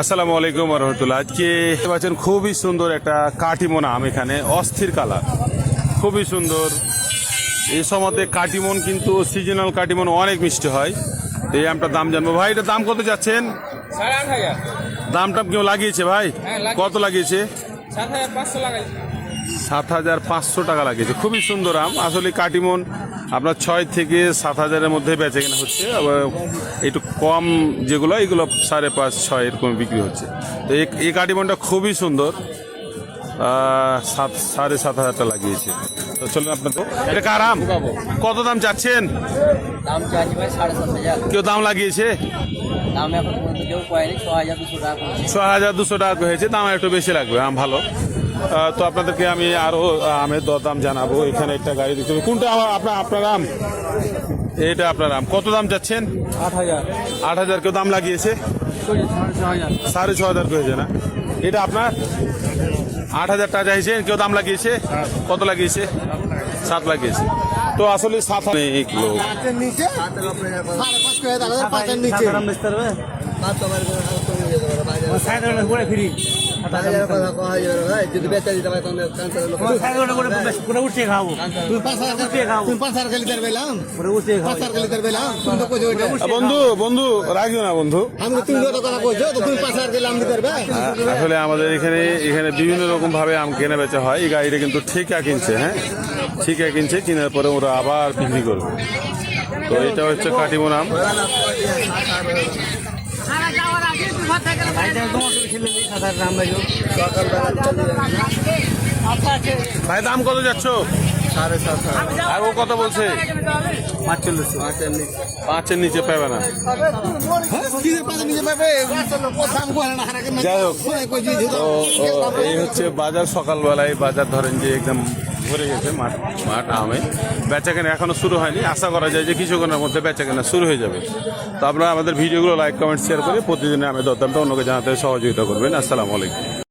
আসসালামু আলাইকুম রহমতুল্লাহ। আজকে পাচ্ছেন খুবই সুন্দর একটা কাটিমন আম, এখানে অস্থির কালার, খুবই সুন্দর। এই সময়তে কাটিমন কিন্তু সিজনাল কাটিমন অনেক মিষ্টি হয়। এই আমটার দাম জানবো ভাই, এটার দাম কত যাচ্ছেন? দামটা কেউ লাগিয়েছে ভাই? কত লাগিয়েছে? 7,500 টাকা লাগিয়েছে। খুবই সুন্দর আম। আসলে কাটিমন আপনার 6 থেকে 7,000-এর মধ্যে বেচে কেনা হচ্ছে। আবার একটু কম যেগুলো, এগুলো 5.5, 6 এরকম বিক্রি হচ্ছে। তো এই কাটিমনটা খুবই সুন্দর, 7,500 লাগিয়েছে। তো চলুন আপনার, এটা কার আম? কত দাম চাচ্ছেন? দাম চাচ্ছি ভাই 7,500। কেউ দাম লাগিয়েছে? দাম এখন পর্যন্ত কেউ পায়নি, 6,200 টাকা করেছে। 6,200 টাকা হয়েছে। দাম একটু বেশি লাগবে, আম ভালো। তো আপনাদেরকে আমি আরো আমের দরদাম জানাবো। এখানে একটা গাড়ি দেখতে পাবেন। কোনটা আপনার আম? এটা আপনার আম। কত দাম চাচ্ছেন? 8,000। 8,000। কেউ দাম লাগিয়েছে? 6,500 হয়েছে না? এটা আপনার 8,000 টাকা চাইছেন, কেউ দাম লাগিয়েছে? কত লাগিয়েছে? 7 লাগিয়েছে। তো আসলে 7 অনেক লোক। বন্ধু বন্ধু রাখিও না বন্ধু। আসলে আমাদের এখানে বিভিন্ন রকম ভাবে আম কেনা বেচা হয়। এই গাড়িটা কিন্তু ঠিকা কিনছে, হ্যাঁ ঠিকা কিনছে, কেনার পরে ওরা আবার বিক্রি করবে। তো এটা হচ্ছে কাটিমন আম। ভাই দাম কত যাচ্ছ? 7,500। আর ও কত বলছে? 5,000 নিচে পাবে না। যাই হোক, এই হচ্ছে বাজার। সকালবেলায় বাজার ধরেন যে একদম ভরে গেছে, মাঠ আমে। বেচাকেনা এখনো শুরু হয়নি। আশা করা যায় যে কিছুক্ষণের মধ্যে বেচাকেনা শুরু হয়ে যাবে। তো আপনারা আমাদের ভিডিওগুলো লাইক, কমেন্ট, শেয়ার করে প্রতিদিন আমের দরদামটা অন্যকে জানাতে সহযোগিতা করবেন। আসসালামু আলাইকুম।